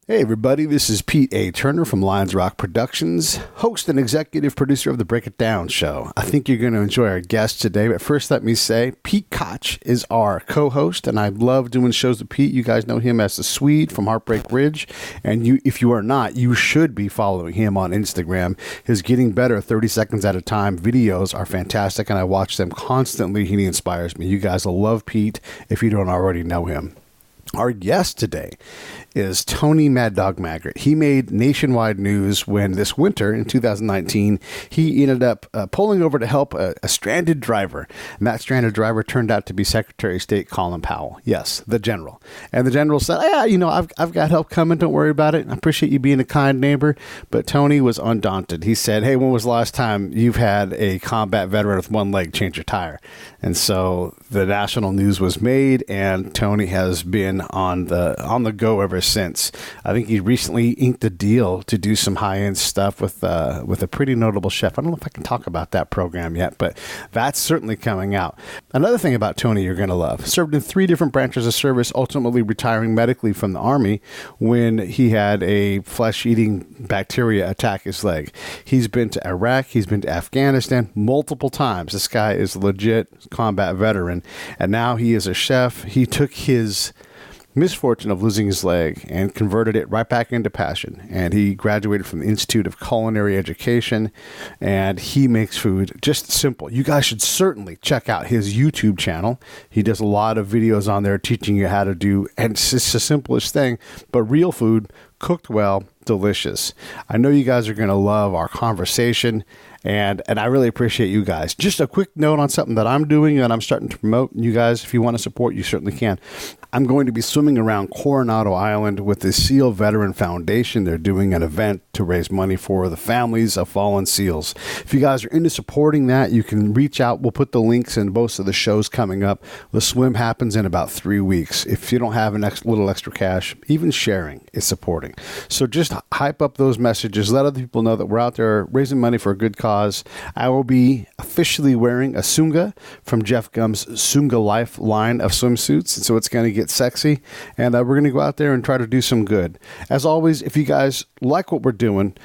Hey everybody, this is Pete A. Turner from Lions Rock Productions, host and executive producer of the Break It Down show. I think you're going to enjoy our guest today, but first let me say Pete Koch is our co-host, and I love doing shows with Pete. You guys know him as the Swede from Heartbreak Ridge, and if you are not, you should be following him on Instagram. His Getting Better 30 Seconds at a Time videos are fantastic, and I watch them constantly. He inspires me. You guys will love Pete if you don't already know him. Our guest today is Tony Maddog Maggert. He made nationwide news when this winter in 2019, he ended up pulling over to help a stranded driver. And that stranded driver turned out to be Secretary of State Colin Powell. Yes, the general. And the general said, I've got help coming. Don't worry about it. I appreciate you being a kind neighbor. But Tony was undaunted. He said, hey, when was the last time you've had a combat veteran with one leg change a tire? And so the national news was made, and Tony has been on the go ever since. I think he recently inked a deal to do some high-end stuff with a pretty notable chef. I don't know if I can talk about that program yet, but that's certainly coming out. Another thing about Tony you're going to love. Served in 3 different branches of service, ultimately retiring medically from the Army when he had a flesh-eating bacteria attack his leg. He's been to Iraq. He's been to Afghanistan multiple times. This guy is a legit combat veteran, and now he is a chef. He took his misfortune of losing his leg and converted it right back into passion. And he graduated from the Institute of Culinary Education, and he makes food just simple. You guys should certainly check out his YouTube channel. He does a lot of videos on there teaching you how to do, and it's just the simplest thing, but real food, cooked well, delicious. I know you guys are going to love our conversation, and I really appreciate you guys. Just a quick note on something that I'm doing and I'm starting to promote. And you guys, if you want to support, you certainly can. I'm going to be swimming around Coronado Island with the SEAL Veteran Foundation. They're doing an event to raise money for the families of fallen SEALs. If you guys are into supporting that, you can reach out. We'll put the links in both of the shows coming up. The swim happens in about 3 weeks. If you don't have little extra cash, even sharing is supporting. So just hype up those messages. Let other people know that we're out there raising money for a good cause. I will be officially wearing a Sunga from Jeff Gum's Sunga Life line of swimsuits, and so it's going to get sexy, and we're going to go out there and try to do some good. As always, if you guys like what we're doing,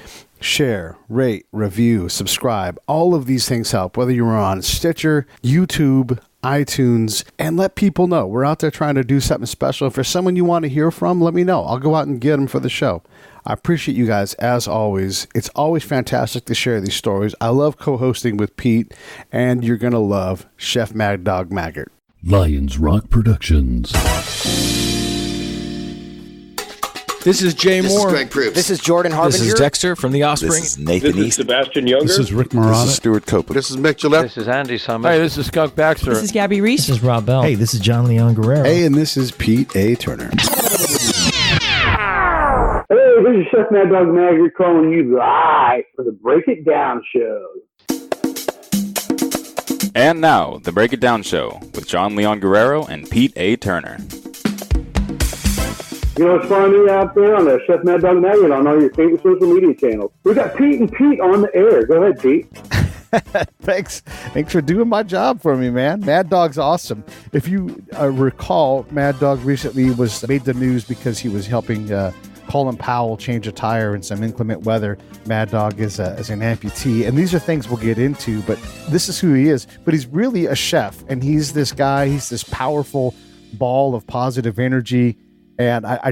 share, rate, review, subscribe. All of these things help, whether you're on Stitcher, YouTube, iTunes, and let people know. We're out there trying to do something special. If there's someone you want to hear from, let me know. I'll go out and get them for the show. I appreciate you guys, as always. It's always fantastic to share these stories. I love co-hosting with Pete, and you're going to love Chef Maddog Maggert. Lions Rock Productions. This is Jay Moore. This is Greg Proops. This is Jordan Harbinger. This is Dexter from The Offspring. This is Nathan This is East. Sebastian Younger. This is Rick Marotta. This is Stuart Copeland. This is Mick Gillette. This is Andy Summers. Hey, this is Skunk Baxter. This is Gabby Reese. This is Rob Bell. Hey, this is John Leon Guerrero. Hey, and this is Pete A. Turner. Hey, this is Chef Maddog Maggert calling you live for the Break It Down show. And now, the Break It Down show with John Leon Guerrero and Pete A. Turner. You know, it's funny out there on the Chef Maddog Maggert on all your favorite social media channels. We got Pete and Pete on the air. Go ahead, Pete. Thanks for doing my job for me, man. Mad Dog's awesome. If you recall, Mad Dog recently made the news because he was helping Colin Powell change a tire in some inclement weather. Mad Dog is an amputee, and these are things we'll get into, but this is who he is. But he's really a chef, and he's this guy. He's this powerful ball of positive energy, and I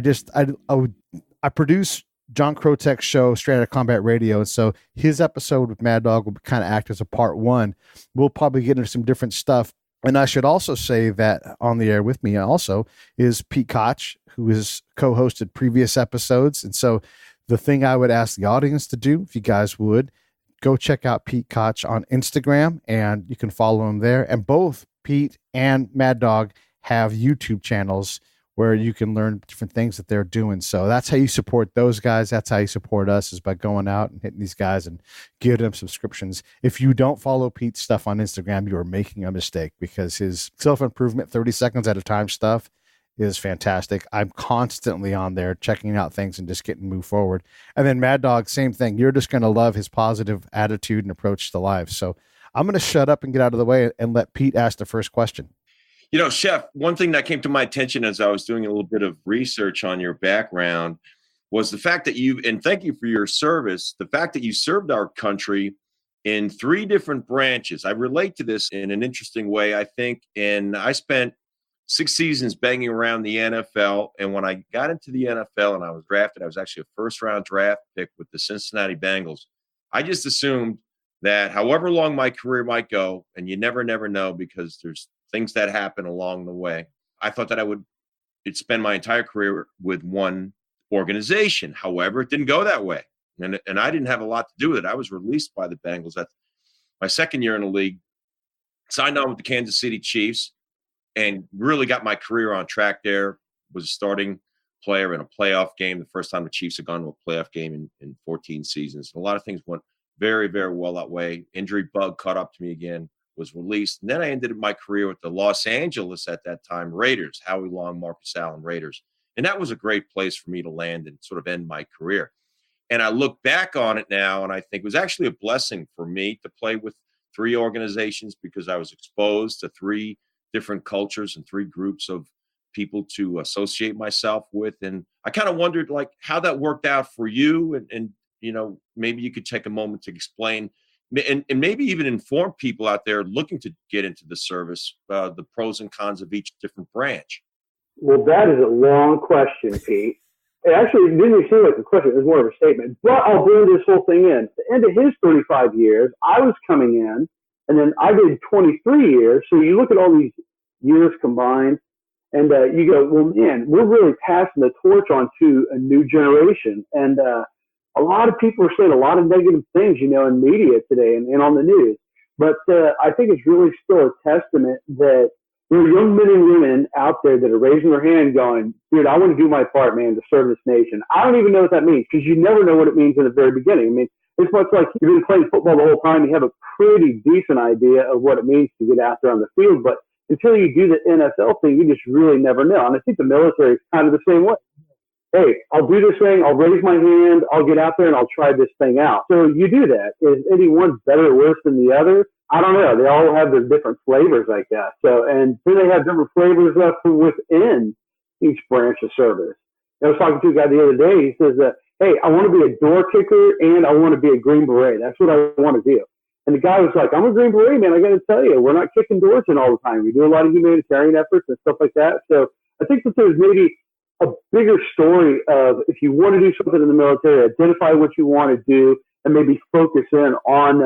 produce John Krotek's show, Straight Outta Combat Radio, and so his episode with Mad Dog will kind of act as a part 1. We'll probably get into some different stuff. And I should also say that on the air with me also is Pete Koch, who has co-hosted previous episodes. And so the thing I would ask the audience to do, if you guys would, go check out Pete Koch on Instagram, and you can follow him there. And both Pete and Mad Dog have YouTube channels where you can learn different things that they're doing. So that's how you support those guys. That's how you support us, is by going out and hitting these guys and giving them subscriptions. If you don't follow Pete's stuff on Instagram, you are making a mistake, because his self-improvement 30 seconds at a time stuff is fantastic. I'm constantly on there checking out things and just getting moved forward. And then Mad Dog, same thing. You're just going to love his positive attitude and approach to life. So I'm going to shut up and get out of the way and let Pete ask the first question. You know, Chef, one thing that came to my attention as I was doing a little bit of research on your background was the fact that and thank you for your service, the fact that you served our country in 3 different branches. I relate to this in an interesting way, I think. And I spent 6 seasons banging around the NFL. And when I got into the NFL and I was drafted, I was actually a first-round draft pick with the Cincinnati Bengals. I just assumed that however long my career might go, and you never know because there's things that happen along the way, I thought that I would spend my entire career with one organization. However, it didn't go that way. And I didn't have a lot to do with it. I was released by the Bengals. That's my second year in the league. Signed on with the Kansas City Chiefs and really got my career on track there. Was a starting player in a playoff game. The first time the Chiefs had gone to a playoff game in 14 seasons. And a lot of things went very, very well that way. Injury bug caught up to me again, was released. And then I ended my career with the Los Angeles, at that time, Raiders, Howie Long, Marcus Allen Raiders. And that was a great place for me to land and sort of end my career. And I look back on it now, and I think it was actually a blessing for me to play with 3 organizations because I was exposed to 3 different cultures and 3 groups of people to associate myself with. And I kind of wondered, like, how that worked out for you. And you know, maybe you could take a moment to explain and maybe even inform people out there looking to get into the service, the pros and cons of each different branch. Well, that is a long question, Pete. It actually didn't seem like a question. It was more of a statement. But I'll bring this whole thing in. At the end of his 35 years, I was coming in, and then I did 23 years. So you look at all these years combined, and you go, well, man, we're really passing the torch on to a new generation. And a lot of people are saying a lot of negative things, you know, in media today and on the news. But I think it's really still a testament that there are young men and women out there that are raising their hand going, dude, I want to do my part, man, to serve this nation. I don't even know what that means because you never know what it means in the very beginning. I mean, it's much like you've been playing football the whole time. You have a pretty decent idea of what it means to get out there on the field. But until you do the NFL thing, you just really never know. And I think the military is kind of the same way. Hey, I'll do this thing. I'll raise my hand. I'll get out there and I'll try this thing out. So you do that. Is any one better or worse than the other? I don't know. They all have their different flavors, I guess. So, and then they have different flavors from within each branch of service. I was talking to a guy the other day. He says, hey, I want to be a door kicker and I want to be a Green Beret. That's what I want to do. And the guy was like, I'm a Green Beret, man. I got to tell you, we're not kicking doors in all the time. We do a lot of humanitarian efforts and stuff like that. So I think that there's maybe a bigger story of if you want to do something in the military, identify what you want to do and maybe focus in on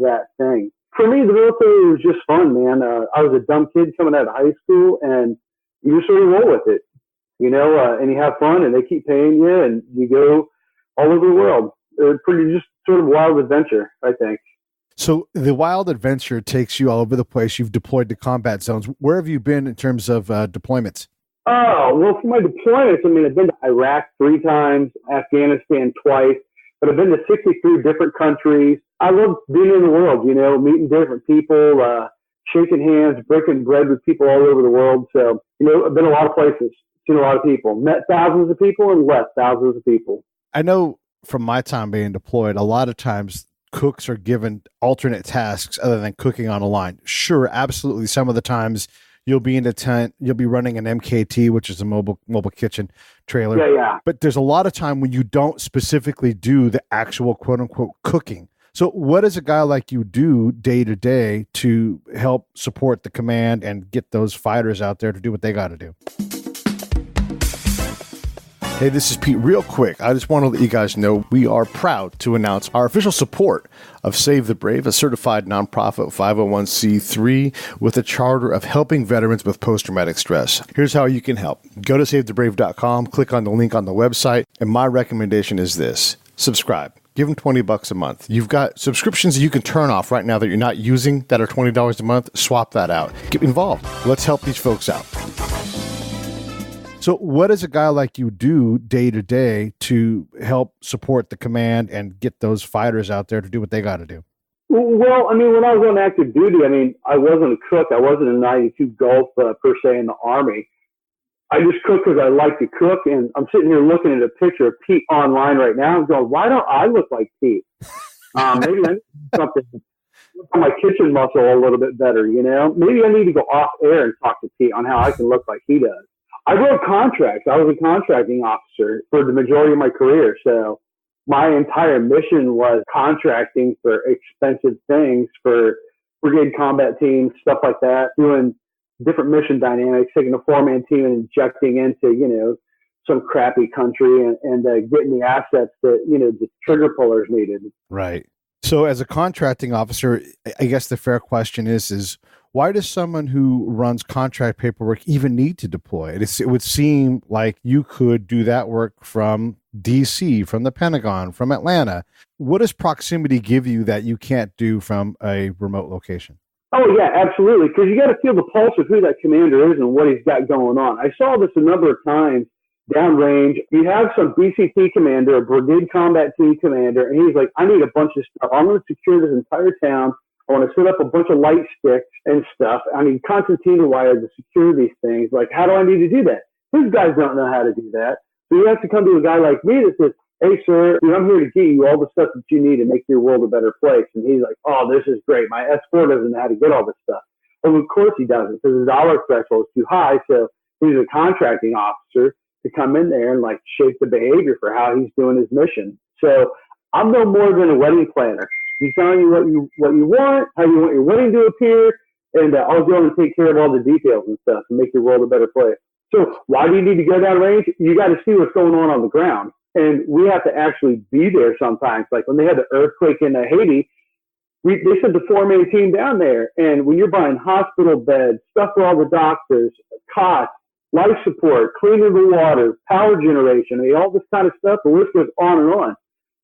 that thing. For me, the military was just fun, man. I was a dumb kid coming out of high school, and you just sort of roll with it, you know, and you have fun, and they keep paying you, and you go all over the world. It's pretty just sort of wild adventure, I think. So the wild adventure takes you all over the place. You've deployed to combat zones. Where have you been in terms of deployments? Oh, well, for my deployments, I mean, I've been to Iraq 3 times, Afghanistan twice, but I've been to 63 different countries. I love being in the world, you know, meeting different people, shaking hands, breaking bread with people all over the world. So, you know, I've been a lot of places, seen a lot of people, met thousands of people and left thousands of people. I know from my time being deployed, a lot of times cooks are given alternate tasks other than cooking on a line. Sure, absolutely. Some of the times you'll be in a tent, you'll be running an MKT, which is a mobile kitchen trailer. Yeah. But there's a lot of time when you don't specifically do the actual quote unquote cooking. So what does a guy like you do day to day to help support the command and get those fighters out there to do what they got to do? Hey, this is Pete. Real quick, I just want to let you guys know we are proud to announce our official support of Save the Brave, a certified nonprofit 501c3 with a charter of helping veterans with post-traumatic stress. Here's how you can help. Go to SaveTheBrave.com, click on the link on the website, and my recommendation is this. Subscribe. Give them $20 a month. You've got subscriptions that you can turn off right now that you're not using that are $20 a month. Swap that out. Get involved. Let's help these folks out. So what does a guy like you do day to day to help support the command and get those fighters out there to do what they got to do? Well, I mean, when I was on active duty, I mean, I wasn't a cook. I wasn't a 92 Gulf per se in the Army. I just cook because I like to cook. And I'm sitting here looking at a picture of Pete online right now and going, why don't I look like Pete? Maybe I need to do something on my kitchen muscle a little bit better, you know? Maybe I need to go off air and talk to Pete on how I can look like he does. I wrote contracts. I was a contracting officer for the majority of my career. So my entire mission was contracting for expensive things for brigade combat teams, stuff like that, doing different mission dynamics, taking a 4-man team and injecting into, some crappy country and getting the assets that, the trigger pullers needed. Right. So as a contracting officer, I guess the fair question is why does someone who runs contract paperwork even need to deploy? It would seem like you could do that work from DC, from the Pentagon, from Atlanta. What does proximity give you that you can't do from a remote location? Oh, yeah, absolutely. Because you got to feel the pulse of who that commander is and what he's got going on. I saw this a number of times downrange. You have some BCT commander, a brigade combat team commander, and he's like, I need a bunch of stuff. I'm going to secure this entire town. I want to set up a bunch of light sticks and stuff. I need concertina wire to secure these things. Like, how do I need to do that? His guys don't know how to do that. So you have to come to a guy like me that says, hey, sir, I'm here to get you all the stuff that you need to make your world a better place. And he's like, oh, this is great. My S4 doesn't know how to get all this stuff. And of course he doesn't, because the dollar threshold is too high. So he's a contracting officer to come in there and like shape the behavior for how he's doing his mission. So I'm no more than a wedding planner. He's telling you what you want, how you want your wedding to appear, and I'll go and take care of all the details and stuff and make your world a better place. So why do you need to go down range? You got to see what's going on the ground. And we have to actually be there sometimes. Like when they had the earthquake in Haiti, they sent the 4-man team down there. And when you're buying hospital beds, stuff for all the doctors, cots, life support, cleaning the water, power generation, all this kind of stuff, the list goes on and on.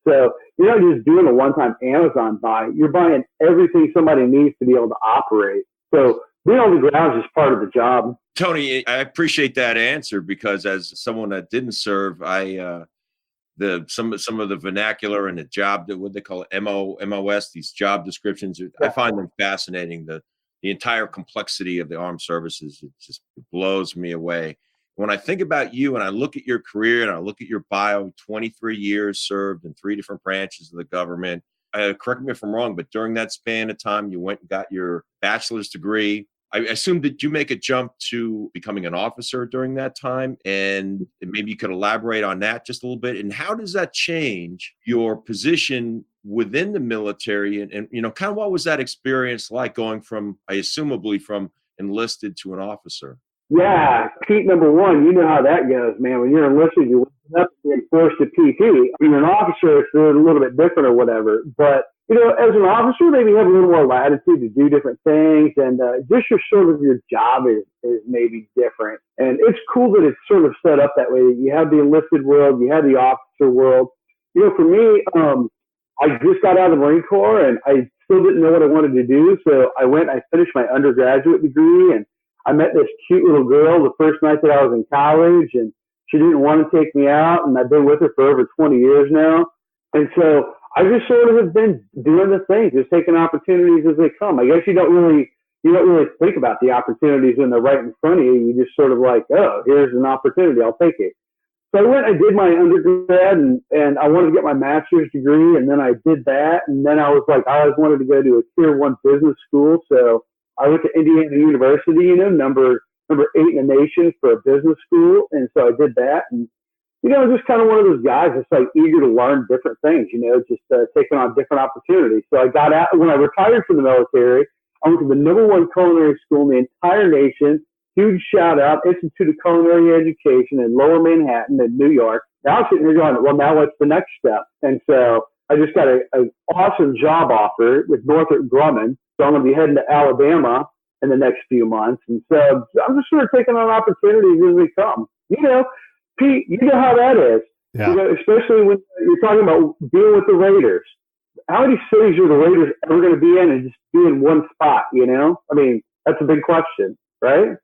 So you're not just doing a one-time Amazon buy. You're buying everything somebody needs to be able to operate. So being on the ground is just part of the job. Tony, I appreciate that answer because as someone that didn't serve, some of the vernacular and the job, what they call it, MOS, these job descriptions, I find them fascinating. The entire complexity of the armed services, it blows me away. When I think about you and I look at your career and I look at your bio, 23 years served in 3 different branches of the government. Correct me if I'm wrong, but during that span of time, you went and got your bachelor's degree. I assume that you make a jump to becoming an officer during that time, and maybe you could elaborate on that just a little bit. And how does that change your position within the military? And kind of what was that experience like going from, assumably from enlisted to an officer? Yeah, Pete, number one, you know how that goes, man. When you're enlisted, you're up and forced to PT. When you're an officer, it's a little bit different or whatever. But as an officer, maybe you have a little more latitude to do different things, and just your job is maybe different. And it's cool that it's sort of set up that way. You have the enlisted world, you have the officer world. For me, I just got out of the Marine Corps, and I still didn't know what I wanted to do. So I finished my undergraduate degree, and I met this cute little girl the first night that I was in college, and she didn't want to take me out, and I've been with her for over 20 years now. And so I just sort of have been doing the things, just taking opportunities as they come. I guess you don't really think about the opportunities when they're right in front of you. You just sort of like, oh, here's an opportunity, I'll take it. So I went and did my undergrad, and I wanted to get my master's degree, and then I did that, and then I was like, I always wanted to go to a tier 1 business school, so I went to Indiana University, number 8 in the nation for a business school, and so I did that, and just kind of one of those guys that's like eager to learn different things, just taking on different opportunities. So I got out, when I retired from the military, I went to the number 1 culinary school in the entire nation. Huge shout out, Institute of Culinary Education in Lower Manhattan in New York. Now I'm sitting here going, well, now what's the next step? And so I just got an awesome job offer with Northrop Grumman. So I'm going to be heading to Alabama in the next few months. And so I'm just sort of taking on opportunities as they come. Pete, you know how that is. Yeah. Especially when you're talking about being with the Raiders. How many cities are the Raiders ever going to be in and just be in one spot, I mean, that's a big question, right?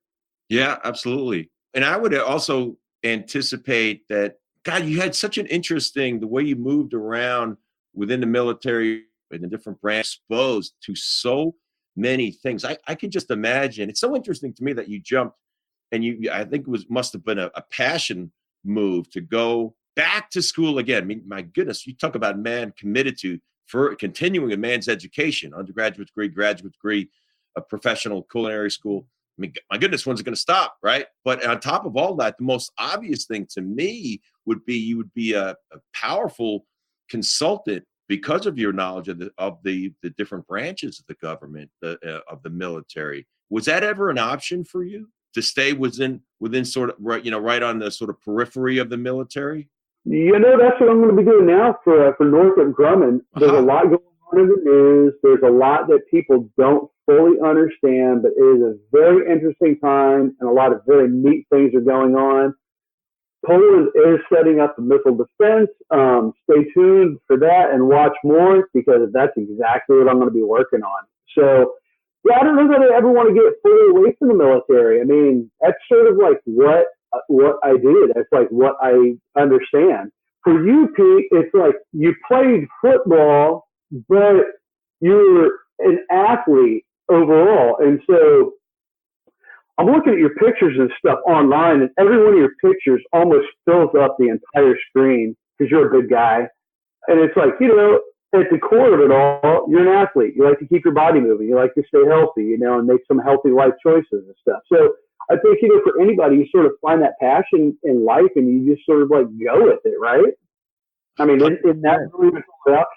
Yeah, absolutely. And I would also anticipate that, God, you had such an interesting, the way you moved around within the military in the different branches, exposed to so many things. I could just imagine. It's so interesting to me that you jumped and I think must have been a passion move to go back to school again. I mean, my goodness, you talk about man committed for continuing a man's education, undergraduate degree, graduate degree, a professional culinary school. mean, my goodness, when's it going to stop, right? But on top of all that, the most obvious thing to me would be you would be a powerful consultant because of your knowledge of the different branches of the government, of the military. Was that ever an option for you to stay within sort of, right on the sort of periphery of the military? That's what I'm going to be doing now for Northrop Grumman. There's a lot going on in the news. There's a lot that people don't fully understand, but it is a very interesting time, and a lot of very neat things are going on. Poland is setting up a missile defense. Stay tuned for that and watch more, because that's exactly what I'm going to be working on. So, yeah, I don't know that I ever want to get fully away from the military. I mean, that's sort of like what I do. That's like what I understand. For you, Pete, it's like you played football, but you're an athlete overall. And so I'm looking at your pictures and stuff online, and every one of your pictures almost fills up the entire screen because you're a big guy. And it's like, at the core of it all, you're an athlete. You like to keep your body moving. You like to stay healthy, and make some healthy life choices and stuff. So I think, for anybody, you sort of find that passion in life and you just sort of like go with it, right? I mean, in that really about,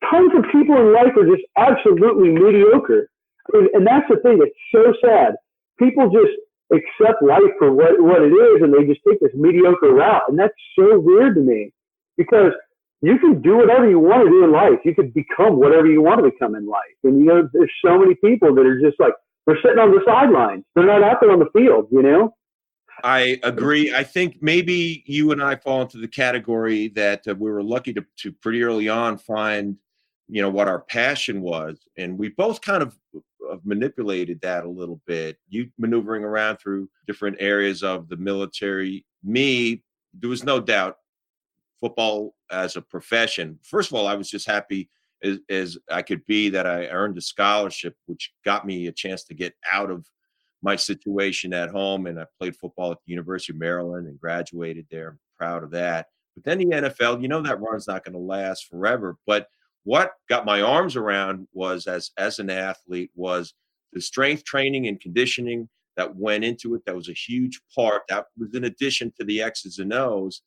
tons of people in life are just absolutely mediocre. I mean, and that's the thing that's so sad. People just accept life for what it is, and they just take this mediocre route. And that's so weird to me, because you can do whatever you want to do in life. You could become whatever you want to become in life. And, there's so many people that are just like, they're sitting on the sidelines. They're not out there on the field, I agree. I think maybe you and I fall into the category that we were lucky to pretty early on find, what our passion was. And we both kind of manipulated that a little bit. You maneuvering around through different areas of the military. Me, there was no doubt, football as a profession. First of all, I was just happy as I could be that I earned a scholarship, which got me a chance to get out of my situation at home. And I played football at the University of Maryland and graduated there. I'm proud of that. But then the NFL, that run's not going to last forever. But what got my arms around was, as an athlete, was the strength training and conditioning that went into it. That was a huge part. That was in addition to the X's and O's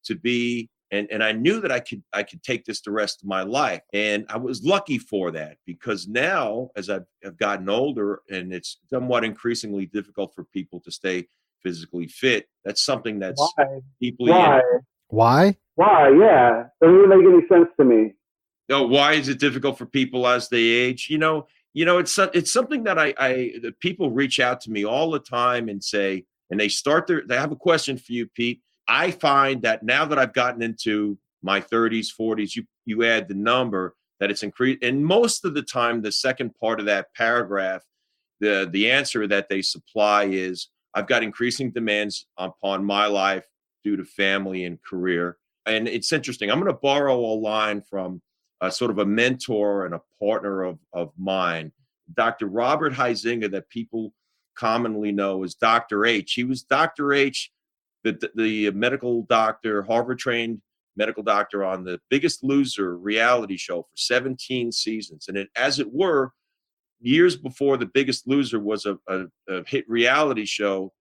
to be. And I knew that I could take this the rest of my life. And I was lucky for that, because now, as I've gotten older, and it's somewhat increasingly difficult for people to stay physically fit, that's something that's deeply. Why? Yeah. That doesn't make any sense to me. No, why is it difficult for people as they age? It's something that the people reach out to me all the time and say, and they have a question for you, Pete. I find that now that I've gotten into my 30s, 40s, you add the number, that it's increased. And most of the time, the second part of that paragraph, the answer that they supply is, I've got increasing demands upon my life due to family and career. And it's interesting. I'm going to borrow a line from sort of a mentor and a partner of mine, Dr. Robert Huizinga, that people commonly know as Dr. H. He was Dr. H, the medical doctor, Harvard-trained medical doctor on The Biggest Loser reality show for 17 seasons. And as it were, years before The Biggest Loser was a hit reality show,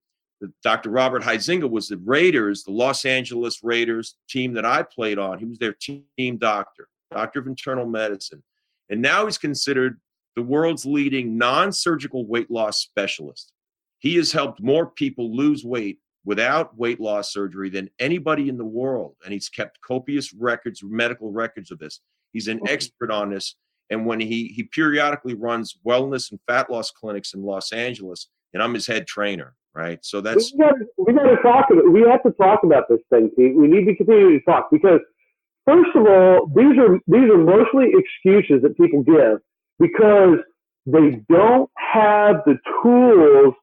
Dr. Robert Huizinga was the Los Angeles Raiders team that I played on. He was their team doctor of internal medicine. And now he's considered the world's leading non-surgical weight loss specialist. He has helped more people lose weight without weight loss surgery than anybody in the world. And he's kept copious medical records of this. He's an expert on this. And when he periodically runs wellness and fat loss clinics in Los Angeles, and I'm his head trainer, right? So that's... We got to talk about it. We have to talk about this thing, Pete. We need to continue to talk, because first of all, these are mostly excuses that people give because they don't have the tools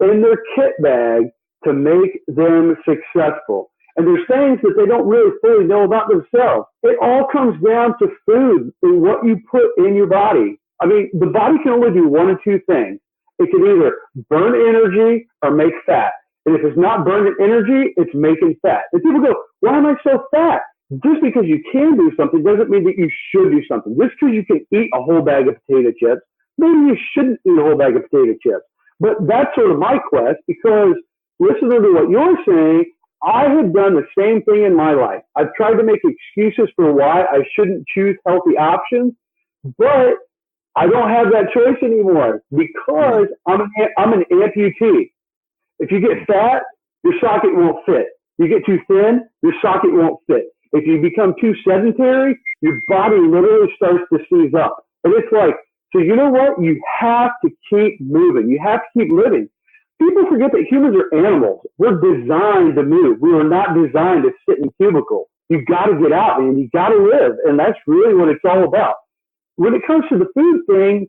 in their kit bag to make them successful. And there's things that they don't really fully know about themselves. It all comes down to food and what you put in your body. I mean, the body can only do one of two things. It can either burn energy or make fat. And if it's not burning energy, it's making fat. And people go, why am I so fat? Just because you can do something doesn't mean that you should do something. Just because you can eat a whole bag of potato chips, maybe you shouldn't eat a whole bag of potato chips. But that's sort of my quest, because listening to what you're saying, I have done the same thing in my life. I've tried to make excuses for why I shouldn't choose healthy options, but I don't have that choice anymore because I'm an amputee. If you get fat, your socket won't fit. You get too thin, your socket won't fit. If you become too sedentary, your body literally starts to seize up. And it's like, so you know what? You have to keep moving. You have to keep living. People forget that humans are animals. We're designed to move. We were not designed to sit in cubicles. You got to get out, man. You got to live. And that's really what it's all about. When it comes to the food thing,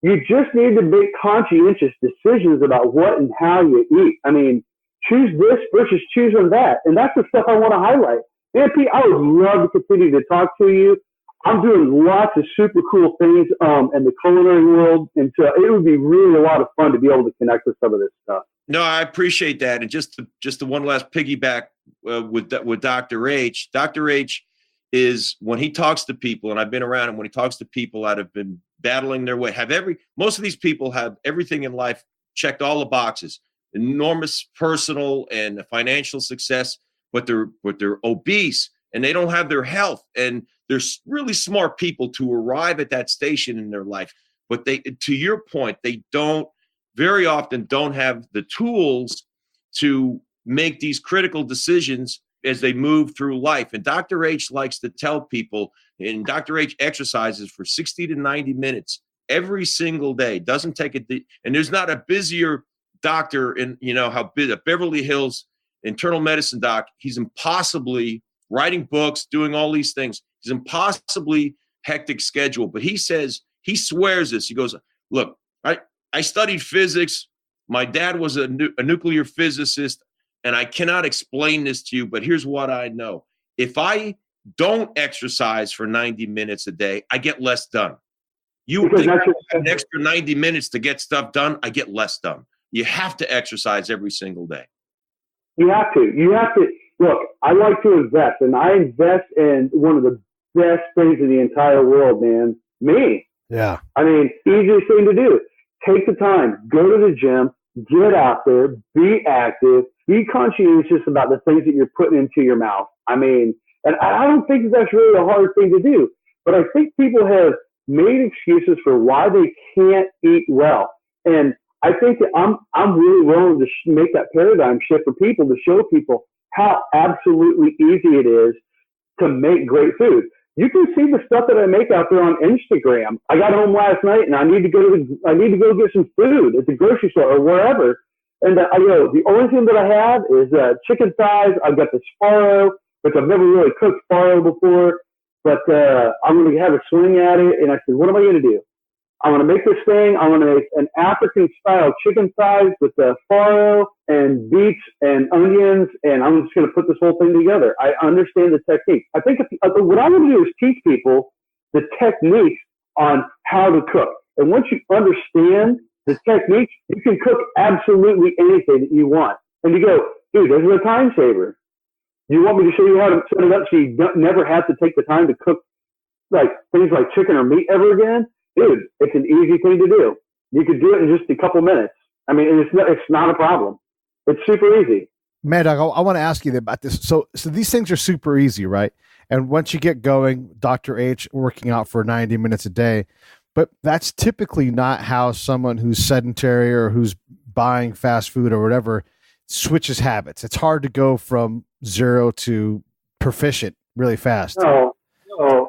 you just need to make conscientious decisions about what and how you eat. I mean, choose this versus choosing that. And that's the stuff I want to highlight. Man, Pete, I would love to continue to talk to you. I'm doing lots of super cool things in the culinary world. And so it would be really a lot of fun to be able to connect with some of this stuff. No, I appreciate that. And just the one last piggyback with Dr. H. Dr. H is, when he talks to people, and I've been around him, when he talks to people that have been battling their way, most of these people have everything in life checked, all the boxes, enormous personal and financial success, but they're obese and they don't have their health. And there's really smart people to arrive at that station in their life. But they, to your point, they very often don't have the tools to make these critical decisions as they move through life. And Dr. H likes to tell people, and Dr. H exercises for 60 to 90 minutes every single day, doesn't take it. And there's not a busier doctor in, how big a Beverly Hills internal medicine doc. He's impossibly writing books, doing all these things. He's impossibly hectic schedule. But he says, he swears this. He goes, look, I studied physics. My dad was a nuclear physicist, and I cannot explain this to you, but here's what I know. If I don't exercise for 90 minutes a day, I get less done. You think I have an extra 90 minutes to get stuff done, I get less done. You have to exercise every single day. You have to. Look, I like to invest, and I invest in one of the best things in the entire world, man. Me. Yeah. I mean, easiest thing to do. Take the time, go to the gym, get out there, be active, be conscientious about the things that you're putting into your mouth. I mean, and I don't think that's really a hard thing to do, but I think people have made excuses for why they can't eat well. And I think that I'm really willing to make that paradigm shift for people, to show people how absolutely easy it is to make great food. You can see the stuff that I make out there on Instagram. I got home last night and I need to go get some food at the grocery store or wherever. And I go, the only thing that I have is chicken thighs. I've got the sparrow, which I've never really cooked sparrow before, but I'm going to have a swing at it. And I said, what am I going to do? I'm going to make this thing. I'm going to make an African-style chicken thighs with the farro and beets and onions, and I'm just going to put this whole thing together. I understand the technique. I think what I want to do is teach people the techniques on how to cook. And once you understand the techniques, you can cook absolutely anything that you want. And you go, dude, this is a time saver. You want me to show you how to set it up so you never have to take the time to cook like things like chicken or meat ever again? Dude, it's an easy thing to do. You could do it in just a couple minutes. I mean, it's not a problem. It's super easy. Maddog, I want to ask you about this. So these things are super easy, right? And once you get going, Dr. H working out for 90 minutes a day, but that's typically not how someone who's sedentary or who's buying fast food or whatever switches habits. It's hard to go from 0 to proficient really fast. No,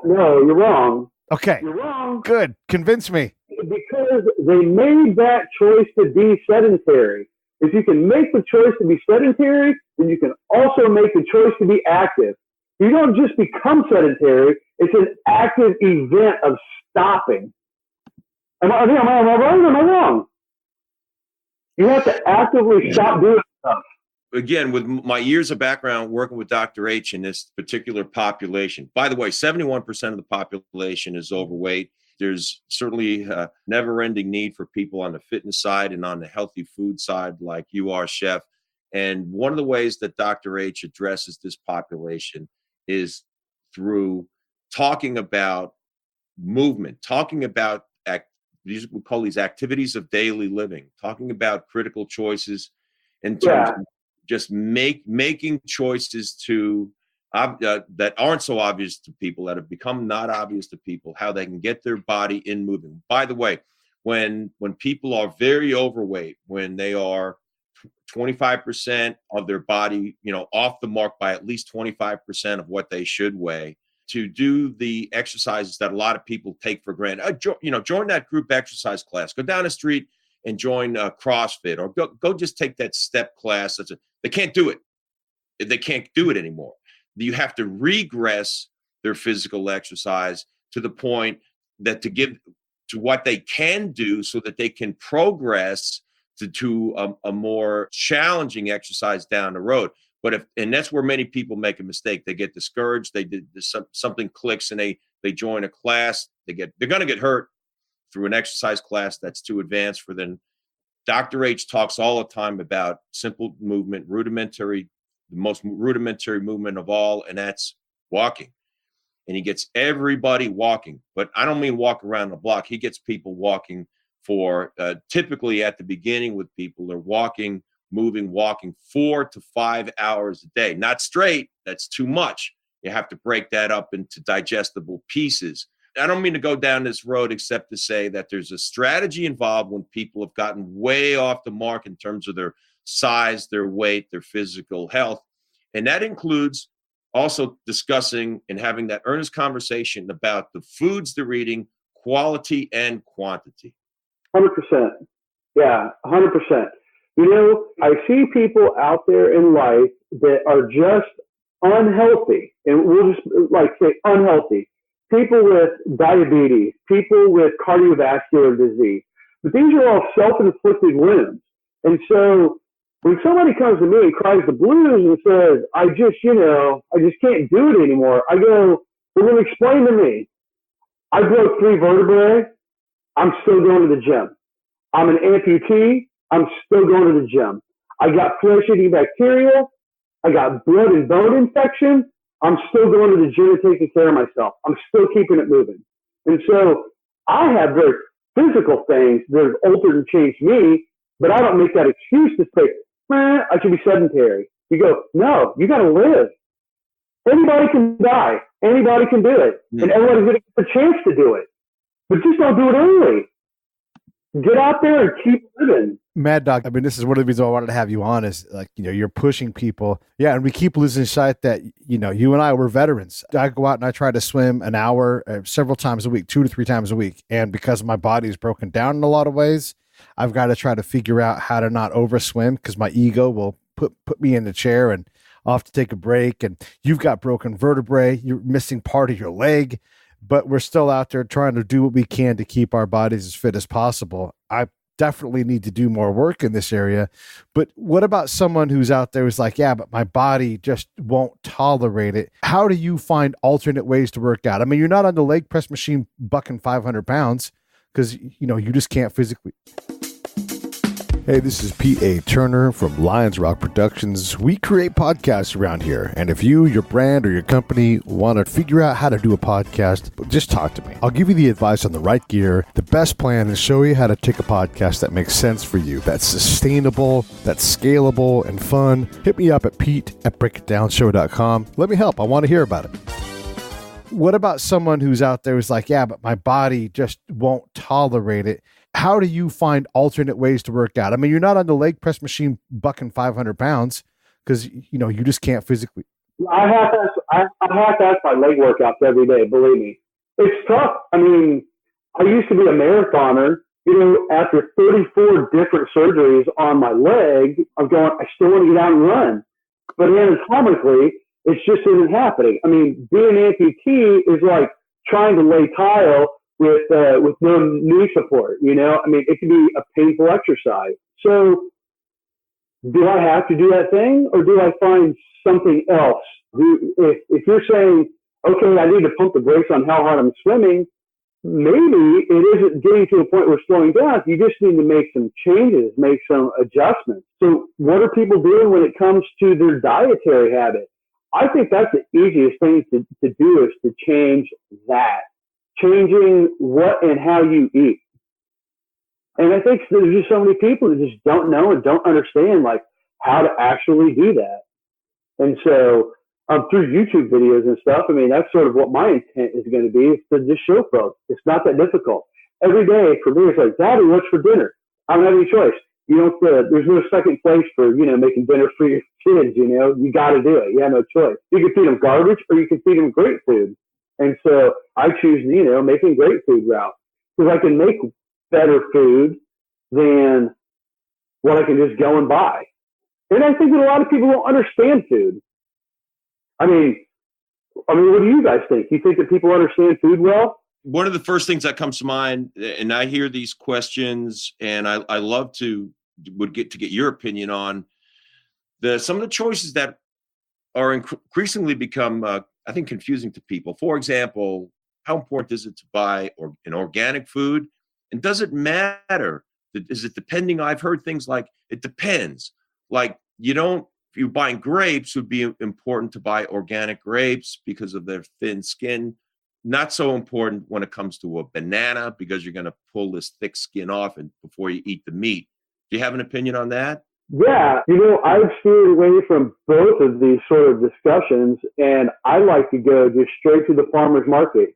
you're wrong. Okay. You're wrong. Good. Convince me. Because they made that choice to be sedentary. If you can make the choice to be sedentary, then you can also make the choice to be active. You don't just become sedentary. It's an active event of stopping. Am I right or am I wrong? You have to actively stop doing stuff. Again, with my years of background working with Dr. H in this particular population, by the way, 71% of the population is overweight. There's certainly a never-ending need for people on the fitness side and on the healthy food side like you are, Chef. And one of the ways that Dr. H addresses this population is through talking about movement, talking about we call these activities of daily living, talking about critical choices in terms of just making choices to that aren't so obvious to people, that have become not obvious to people, how they can get their body in moving. By the way, when people are very overweight, when they are 25% of their body, off the mark by at least 25% of what they should weigh, to do the exercises that a lot of people take for granted. Join that group exercise class. Go down the street and join CrossFit, or go just take that step class. They can't do it. They can't do it anymore. You have to regress their physical exercise to the point that to give to what they can do so that they can progress to a more challenging exercise down the road. And that's where many people make a mistake. They get discouraged. Something clicks and they join a class. They're going to get hurt through an exercise class that's too advanced for them. Dr. H talks all the time about simple movement, the most rudimentary movement of all, and that's walking. And he gets everybody walking, but I don't mean walk around the block. He gets people walking for typically at the beginning with people, they're walking 4 to 5 hours a day, not straight. That's too much. You have to break that up into digestible pieces. I don't mean to go down this road except to say that there's a strategy involved when people have gotten way off the mark in terms of their size, their weight, their physical health. And that includes also discussing and having that earnest conversation about the foods they're eating, quality and quantity. 100%. Yeah, 100%. I see people out there in life that are just unhealthy, and we'll just say unhealthy. People with diabetes, people with cardiovascular disease. But these are all self-inflicted wounds. And so when somebody comes to me and cries the blues and says, I just can't do it anymore, I go, well, then explain to me. I broke 3 vertebrae. I'm still going to the gym. I'm an amputee. I'm still going to the gym. I got flesh-eating bacteria. I got blood and bone infection. I'm still going to the gym and taking care of myself. I'm still keeping it moving. And so I have very physical things that have altered and changed me, but I don't make that excuse to say, I should be sedentary. You go, no, you got to live. Anybody can die. Anybody can do it. And everybody's going to get the chance to do it. But just don't do it early. Get out there and keep living. Mad Dog, I mean, this is one of the reasons I wanted to have you on is you're pushing people. Yeah, and we keep losing sight that, you and I were veterans. I go out and I try to swim an hour several times a week, 2 to 3 times a week. And because my body is broken down in a lot of ways, I've got to try to figure out how to not overswim because my ego will put me in the chair and I'll have to take a break. And you've got broken vertebrae. You're missing part of your leg. But we're still out there trying to do what we can to keep our bodies as fit as possible. I definitely need to do more work in this area. But what about someone who's out there who's like, yeah, but my body just won't tolerate it? How do you find alternate ways to work out? I mean, you're not on the leg press machine bucking 500 pounds because, you just can't physically. Hey, this is Pete A. Turner from Lions Rock Productions. We create podcasts around here. And if you, your brand, or your company want to figure out how to do a podcast, just talk to me. I'll give you the advice on the right gear, the best plan, and show you how to take a podcast that makes sense for you, that's sustainable, that's scalable, and fun. Hit me up at pete@breakitdownshow.com. Let me help. I want to hear about it. What about someone who's out there who's like, yeah, but my body just won't tolerate it? How do you find alternate ways to work out? I mean, you're not on the leg press machine bucking 500 pounds because, you just can't physically. I have to ask my leg workouts every day, believe me. It's tough. I mean, I used to be a marathoner. After 34 different surgeries on my leg, I'm going, I still want to get out and run. But anatomically, it just isn't happening. I mean, being an amputee is like trying to lay tile with no knee support, I mean, it can be a painful exercise. So do I have to do that thing or do I find something else? If you're saying, okay, I need to pump the brakes on how hard I'm swimming, maybe it isn't getting to a point where slowing down. You just need to make some changes, make some adjustments. So what are people doing when it comes to their dietary habit? I think that's the easiest thing to do is to change that. Changing what and how you eat. And I think there's just so many people that just don't know and don't understand like how to actually do that. And so through YouTube videos and stuff, I mean, that's sort of what my intent is going to be, is to just show folks. It's not that difficult. Every day for me, it's like, Daddy, what's for dinner? I don't have any choice. You don't, there's no second place for, making dinner for your kids, you got to do it. You have no choice. You can feed them garbage or you can feed them great food. And so I choose, making great food route, because I can make better food than what I can just go and buy. And I think that a lot of people don't understand food. I mean, what do you guys think? You think that people understand food well? One of the first things that comes to mind, and I hear these questions, and I love would get your opinion on some of the choices that are increasingly become, I think, confusing to people. For example, how important is it to buy an organic food? And does it matter? Is it depending? I've heard things like, it depends. Like, if you're buying grapes, it would be important to buy organic grapes because of their thin skin. Not so important when it comes to a banana, because you're going to pull this thick skin off before you eat the meat. Do you have an opinion on that? Yeah, I've steered away from both of these sort of discussions, and I like to go just straight to the farmer's market.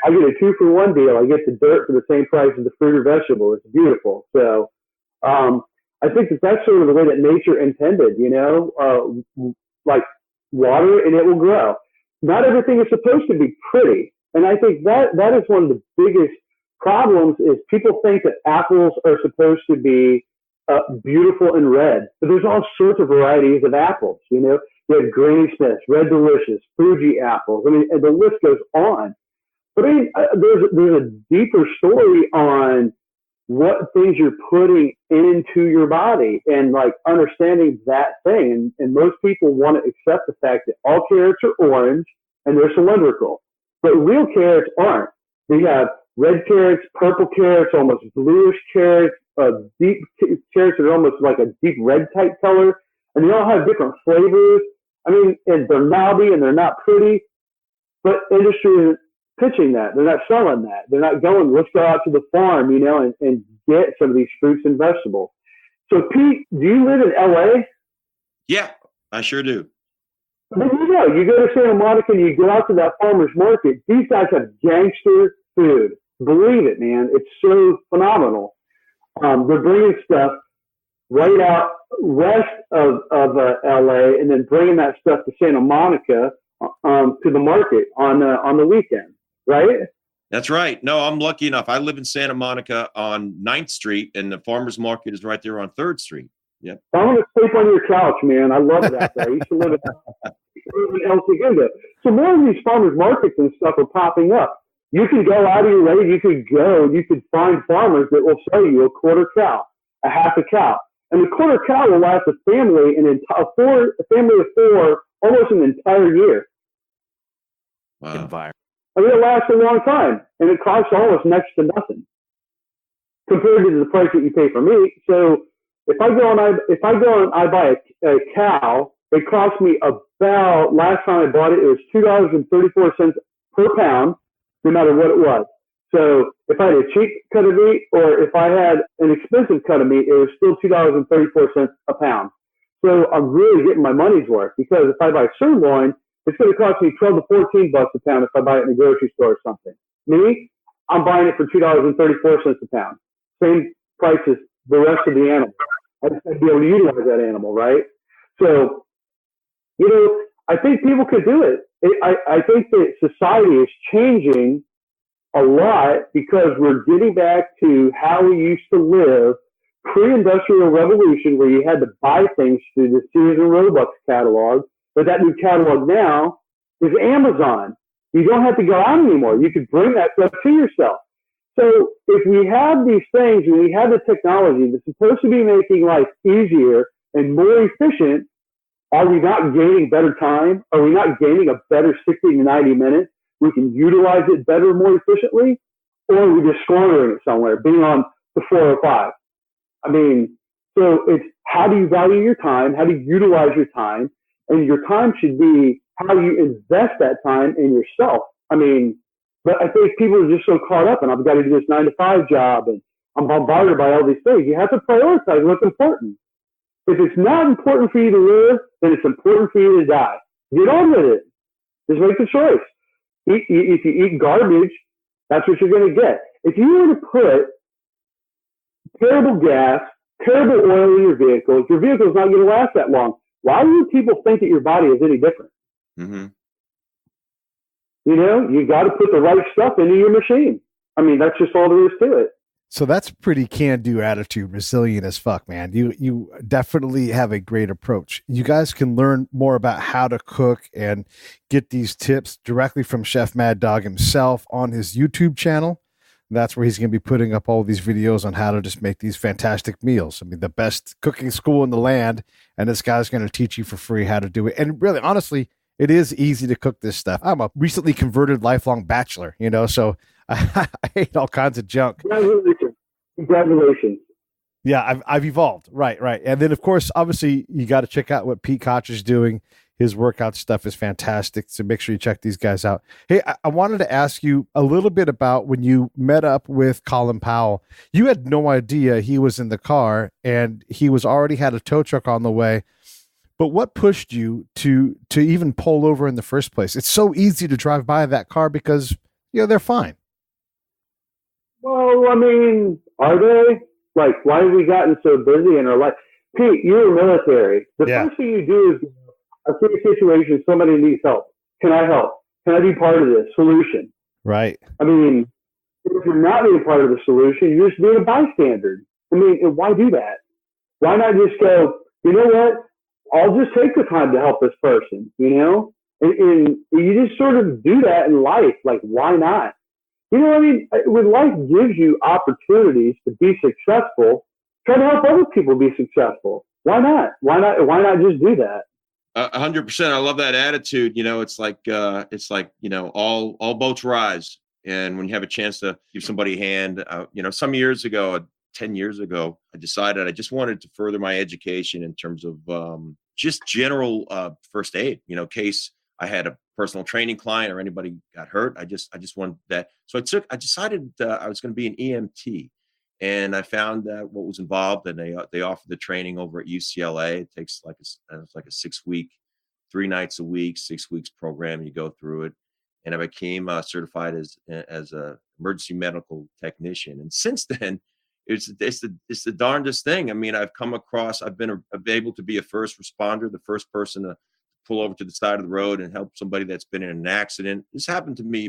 I get a 2-for-1 deal. I get the dirt for the same price as the fruit or vegetable. It's beautiful. So I think that's sort of the way that nature intended, like water and it will grow. Not everything is supposed to be pretty. And I think that is one of the biggest problems, is people think that apples are supposed to be beautiful and red. But there's all sorts of varieties of apples, You have Granny Smiths, Red Delicious, Fuji apples. I mean, and the list goes on. But I mean, there's a deeper story on what things you're putting into your body and like understanding that thing. And most people want to accept the fact that all carrots are orange and they're cylindrical, but real carrots aren't. We have red carrots, purple carrots, almost bluish carrots, deep carrots that are almost like a deep red type color. And they all have different flavors. I mean, and they're knobby and they're not pretty, but industry isn't pitching that. They're not selling that. They're not going, let's go out to the farm, and get some of these fruits and vegetables. So Pete, do you live in LA? Yeah, I sure do. Then you go to Santa Monica and you go out to that farmer's market. These guys have gangster food. Believe it, man. It's so phenomenal. They're bringing stuff right out west of LA and then bringing that stuff to Santa Monica to the market on the weekend, right? That's right. No, I'm lucky enough. I live in Santa Monica on 9th Street, and the farmer's market is right there on 3rd Street. Yep. I want to sleep on your couch, man. I love that. I used to live in El Segundo. So more of these farmers markets and stuff are popping up. You can go out of your way. You could find farmers that will sell you a quarter cow, a half a cow. And the quarter cow will last a family, a family of 4, almost an entire year. Wow. I mean, it lasts a long time, and it costs almost next to nothing compared to the price that you pay for meat. So if I go and I buy a cow, it costs me about, last time I bought it was $2.34 per pound, no matter what it was. So if I had a cheap cut of meat or if I had an expensive cut of meat, it was still $2.34 a pound. So I'm really getting my money's worth, because if I buy sirloin, it's going to cost me $12 to $14 a pound if I buy it in the grocery store or something. Me, I'm buying it for $2.34 a pound. Same price as the rest of the animal. I just have to be able to utilize that animal, right? So, I think people could do it. I think that society is changing a lot because we're getting back to how we used to live pre-industrial revolution, where you had to buy things through the Sears and Roebuck catalog. But that new catalog now is Amazon. You don't have to go out anymore. You could bring that stuff to yourself. So if we have these things and we have the technology that's supposed to be making life easier and more efficient, are we not gaining better time? Are we not gaining a better 60 to 90 minutes? We can utilize it better, more efficiently, or are we just squandering it somewhere, being on the 405? I mean, so it's how do you value your time? How do you utilize your time? And your time should be how you invest that time in yourself. I mean, but I think people are just so caught up, and I've got to do this 9 to 5 job, and I'm bombarded by all these things. You have to prioritize what's important. If it's not important for you to live, then it's important for you to die. Get on with it. Just make the choice. If you eat garbage, that's what you're going to get. If you were to put terrible gas, terrible oil in your vehicle's not going to last that long. Why do people think that your body is any different? Mm-hmm. You know, you got to put the right stuff into your machine. I mean, that's just all there is to it. So that's pretty can-do attitude, resilient as fuck, man. You definitely have a great approach. You guys can learn more about how to cook and get these tips directly from Chef Mad Dog himself on his YouTube channel. That's where he's going to be putting up all these videos on how to just make these fantastic meals. I mean, the best cooking school in the land, and this guy's going to teach you for free how to do it. And really, honestly, it is easy to cook this stuff. I'm a recently converted lifelong bachelor, you know, so I ate all kinds of junk. Congratulations. Yeah, I've evolved. Right. And then, of course, obviously, you got to check out what Pete Koch is doing. His workout stuff is fantastic, so make sure you check these guys out. Hey, I wanted to ask you a little bit about when you met up with Colin Powell. You had no idea he was in the car, and he was already had a tow truck on the way. But what pushed you to even pull over in the first place? It's so easy to drive by that car because, you know, they're fine. Well, I mean, are they? Like, why have we gotten so busy in our life? Pete, you're military. The first thing you do is, I see a situation, somebody needs help. Can I help? Can I be part of this solution? Right. I mean, if you're not being part of the solution, you're just being a bystander. I mean, why do that? Why not just go, you know what? I'll just take the time to help this person, you know? And you just sort of do that in life. Like, why not? You know what I mean? When life gives you opportunities to be successful, try to help other people be successful. Why not? Why not just do that? 100%. I love that attitude. You know, it's like, you know, all boats rise. And when you have a chance to give somebody a hand, you know, some years ago, 10 years ago, I decided I just wanted to further my education in terms of just general first aid, you know, in case I had a personal training client or anybody got hurt. I just wanted that. So I decided I was going to be an EMT, and I found what was involved, and they offered the training over at UCLA. It takes like a 6-week, 3 nights a week, 6 weeks program. You go through it, and I became certified as a emergency medical technician. And since then, it's the darndest thing. I mean, I've been able to be a first responder, the first person to pull over to the side of the road and help somebody that's been in an accident. This happens to me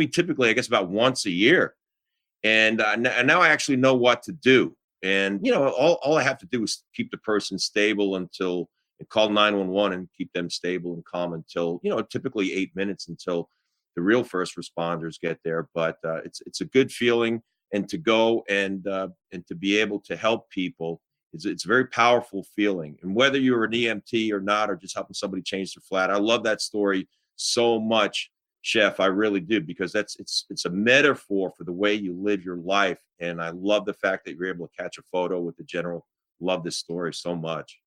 typically, I guess, about once a year. And now I actually know what to do. And, you know, all I have to do is keep the person stable and call 911 and keep them stable and calm until, you know, typically 8 minutes until the real first responders get there. But it's a good feeling, and to go and to be able to help people, it's a very powerful feeling. And whether you're an EMT or not, or just helping somebody change their flat, I love that story so much, Chef. I really do, because it's a metaphor for the way you live your life. And I love the fact that you're able to catch a photo with the general. Love this story so much.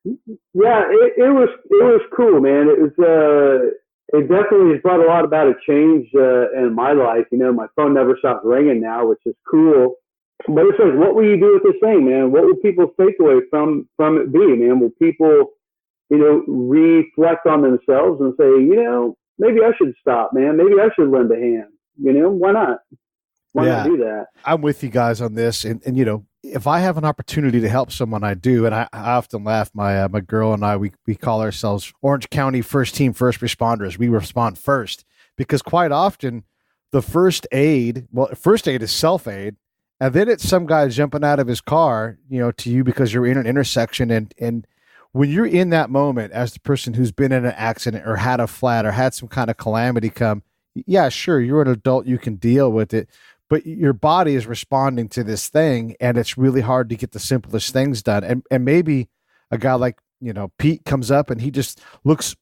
Yeah, it was cool, man. It definitely has brought a lot about a change in my life. You know, my phone never stops ringing now, which is cool. But it's like, what will you do with this thing, man? What will people's takeaway from it be, man? Will people, you know, reflect on themselves and say, you know, maybe I should stop, man. Maybe I should lend a hand. You know, why not? Why not do that? I'm with you guys on this. And you know, if I have an opportunity to help someone, I do. And I often laugh. My girl and I, we call ourselves Orange County First Team First Responders. We respond first, because quite often the first aid is self-aid. And then it's some guy jumping out of his car, you know, to you because you're in an intersection. And when you're in that moment as the person who's been in an accident or had a flat or had some kind of calamity come, yeah, sure, you're an adult, you can deal with it, but your body is responding to this thing, and it's really hard to get the simplest things done. And maybe a guy like, you know, Pete comes up and he just looks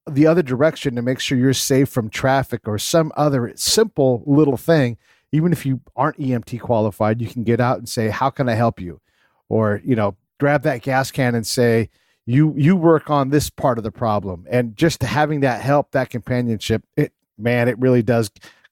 the other direction to make sure you're safe from traffic or some other simple little thing. Even if you aren't EMT qualified, you can get out and say, how can I help you? Or, you know, grab that gas can and say, you work on this part of the problem. And just having that help, that companionship, it really does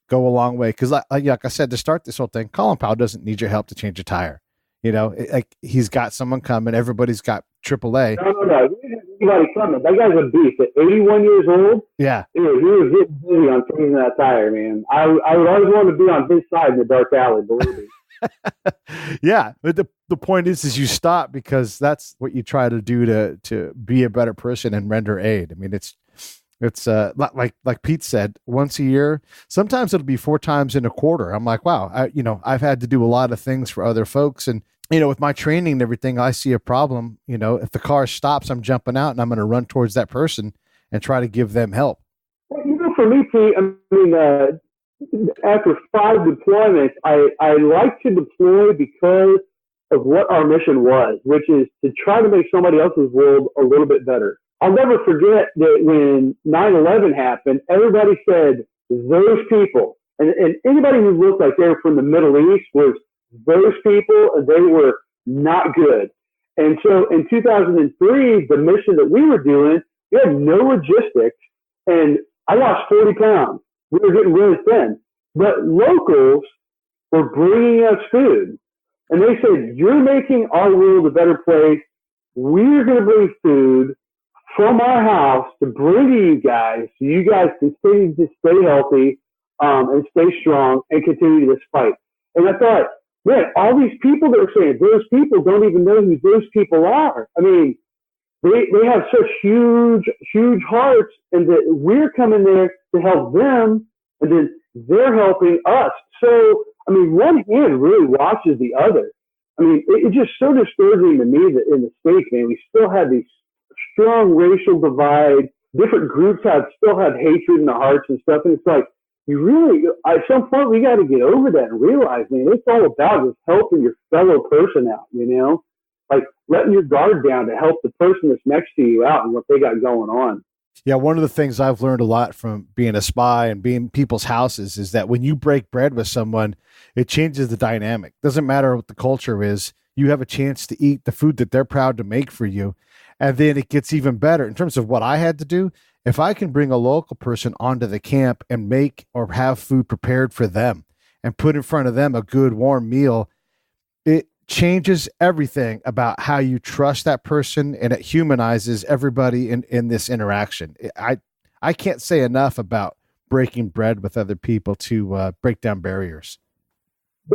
go a long way. Because like I said, to start this whole thing, Colin Powell doesn't need your help to change a tire. Like he's got someone coming. Everybody's got AAA. No. He didn't have anybody coming. That guy's a beast. At 81 years old, Yeah. he was getting busy on changing that tire, man. I would always want to be on his side in the dark alley, believe me. Yeah, but the point is you stop because that's what you try to do to be a better person and render aid. I mean, it's like Pete said, once a year. Sometimes it'll be 4 times in a quarter. I'm like, wow, I've had to do a lot of things for other folks, and with my training and everything, I see a problem. If the car stops, I'm jumping out and I'm going to run towards that person and try to give them help. Well, for me, Pete, I mean, after 5 deployments, I like to deploy because of what our mission was, which is to try to make somebody else's world a little bit better. I'll never forget that when 9/11 happened, everybody said, those people, and anybody who looked like they were from the Middle East was those people, they were not good. And so in 2003, the mission that we were doing, we had no logistics, and I lost 40 pounds. We were getting really thin. But locals were bringing us food. And they said, you're making our world a better place. We're going to bring food from our house to bring to you guys so you guys can continue to stay healthy and stay strong and continue this fight. And I thought, man, all these people that are saying those people don't even know who those people are. I mean, they have such huge hearts, and that we're coming there to help them, and then they're helping us. So, I mean, one hand really washes the other. I mean, it's just so discouraging to me that in the States, man, we still have these strong racial divide. Different groups still have hatred in the hearts and stuff. And it's like, you really, at some point, we got to get over that and realize, man, it's all about just helping your fellow person out, like letting your guard down to help the person that's next to you out and what they got going on. Yeah, one of the things I've learned a lot from being a spy and being in people's houses is that when you break bread with someone, it changes the dynamic. Doesn't matter what the culture is. You have a chance to eat the food that they're proud to make for you. And then it gets even better in terms of what I had to do. If I can bring a local person onto the camp and make or have food prepared for them and put in front of them a good warm meal, it changes everything about how you trust that person, and it humanizes everybody in this interaction. I can't say enough about breaking bread with other people to break down barriers.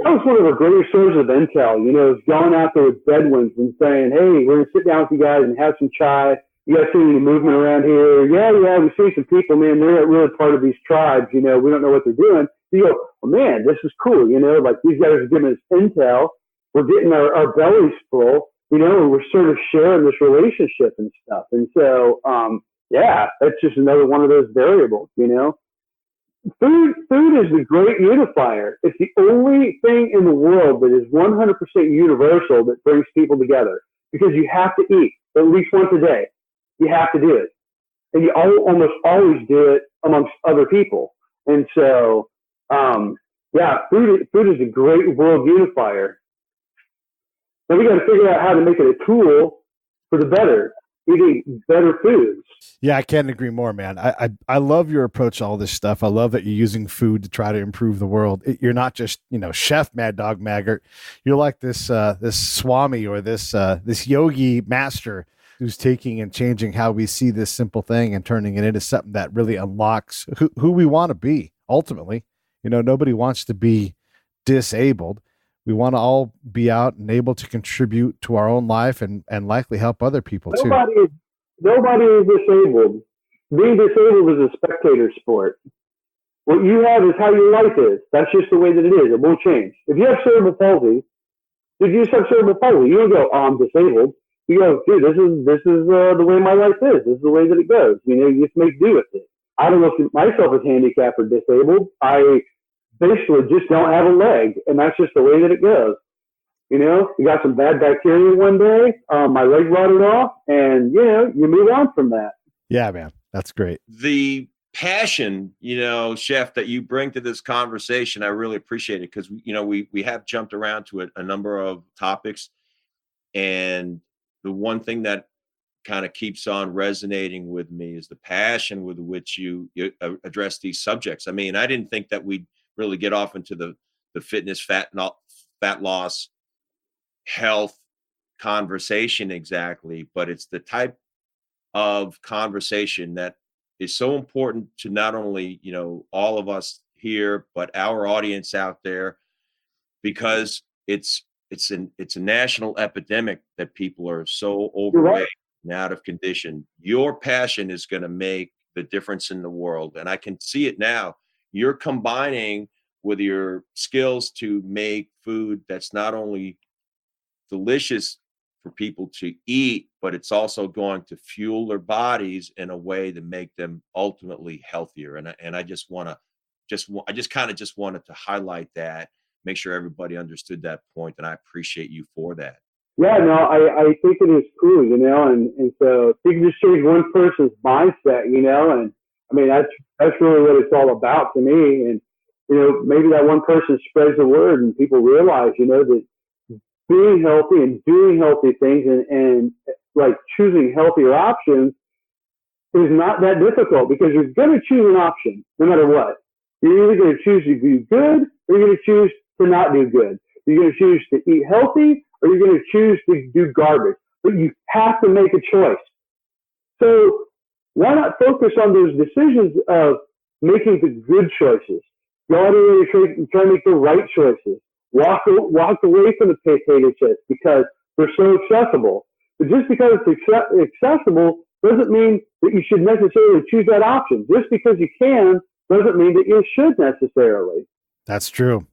That was one of the greatest sources of intel, is going out there with Bedouins and saying, hey, we're going to sit down with you guys and have some chai. You guys see any movement around here? Yeah, we see some people, man. They're not really part of these tribes. We don't know what they're doing. You go, well, man, this is cool. Like these guys are giving us intel. We're getting our bellies full, and we're sort of sharing this relationship and stuff. And so, that's just another one of those variables, Food is the great unifier. It's the only thing in the world that is 100% universal that brings people together, because you have to eat at least once a day. You have to do it. And you almost always do it amongst other people. And so, food is a great world unifier. Now we got to figure out how to make it a tool for the better, eating better foods. Yeah, I can't agree more, man. I love your approach to all this stuff. I love that you're using food to try to improve the world. You're not just, Chef Maddog Maggert. You're like this Swami or this yogi master who's taking and changing how we see this simple thing and turning it into something that really unlocks who we want to be. Ultimately, nobody wants to be disabled. We want to all be out and able to contribute to our own life and likely help other people too. Nobody is disabled. Being disabled is a spectator sport. What you have is how your life is. That's just the way that it is. It won't change. If you have cerebral palsy, if you just have cerebral palsy, you don't go, oh, I'm disabled. You go, dude, this is the way my life is. This is the way that it goes. You just make do with it. I don't look at myself as handicapped or disabled. I basically just don't have a leg, and that's just the way that it goes. You got some bad bacteria one day, my leg rotted off, and you move on from that. Yeah, man, that's great. The passion, Chef, that you bring to this conversation, I really appreciate it, because we have jumped around to a number of topics, and the one thing that kind of keeps on resonating with me is the passion with which you address these subjects. I mean, I didn't think that we'd really get off into the fitness, fat loss, health conversation exactly, but it's the type of conversation that is so important to not only, all of us here, but our audience out there, because it's a national epidemic that people are so overweight and out of condition. Your passion is going to make the difference in the world. And I can see it now. You're combining with your skills to make food that's not only delicious for people to eat, but it's also going to fuel their bodies in a way to make them ultimately healthier. And I just wanted to highlight that, make sure everybody understood that point, and I appreciate you for that. Yeah, no, I think it is true, and so if you can just change one person's mindset, and I mean, that's really what it's all about to me. And, maybe that one person spreads the word and people realize, that being healthy and doing healthy things and like choosing healthier options is not that difficult, because you're going to choose an option no matter what. You're either going to choose to do good or you're going to choose to not do good. You're going to choose to eat healthy or you're going to choose to do garbage. But you have to make a choice. So why not focus on those decisions of making the good choices? Go out and try to make the right choices. Walk away from the potato chips because they're so accessible. But just because it's accessible doesn't mean that you should necessarily choose that option. Just because you can doesn't mean that you should necessarily. That's true.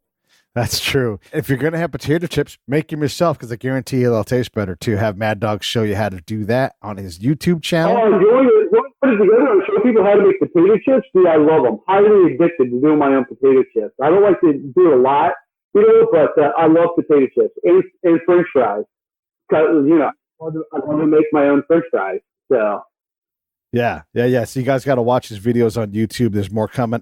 That's true. If you're going to have potato chips, make them yourself, because I guarantee you they'll taste better too. Have Mad Dog show you how to do that on his YouTube channel. Oh, you want to put it together and show people how to make potato chips? Dude, I love them. Highly addicted to doing my own potato chips. I don't like to do a lot, but I love potato chips and French fries. Because, I want to make my own French fries. So. Yeah. So you guys got to watch his videos on YouTube. There's more coming.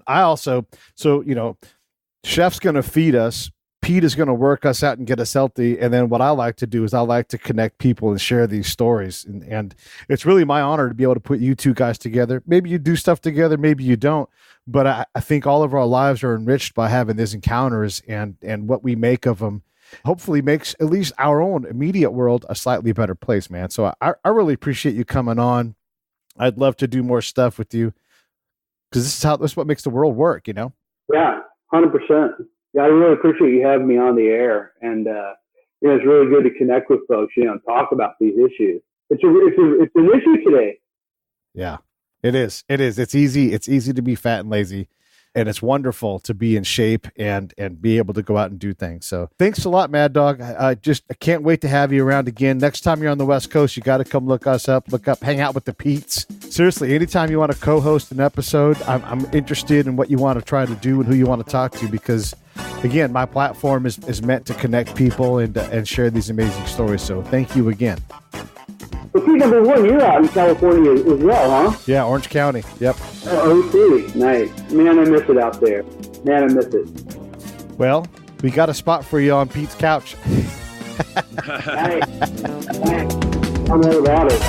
Chef's going to feed us. Pete is going to work us out and get us healthy. And then what I like to do is I like to connect people and share these stories. And it's really my honor to be able to put you two guys together. Maybe you do stuff together, maybe you don't. But I think all of our lives are enriched by having these encounters, and what we make of them hopefully makes at least our own immediate world a slightly better place, man. So I really appreciate you coming on. I'd love to do more stuff with you, because this is what makes the world work, Yeah, 100%. Yeah, I really appreciate you having me on the air, and it's really good to connect with folks, and talk about these issues. It's an issue today. Yeah, it is. It's easy. It's easy to be fat and lazy, and it's wonderful to be in shape and be able to go out and do things. So thanks a lot, Mad Dog. I can't wait to have you around again. Next time you're on the West Coast, you got to come look up, hang out with the Pete's. Seriously, anytime you want to co-host an episode, I'm interested in what you want to try to do and who you want to talk to, because again, my platform is meant to connect people and share these amazing stories. So thank you again. Well, Pete, number one, you're out in California as well, huh? Yeah, Orange County. Yep. Oh, nice. Man, I miss it out there. Man, I miss it. Well, we got a spot for you on Pete's couch. Nice. I'm all about it.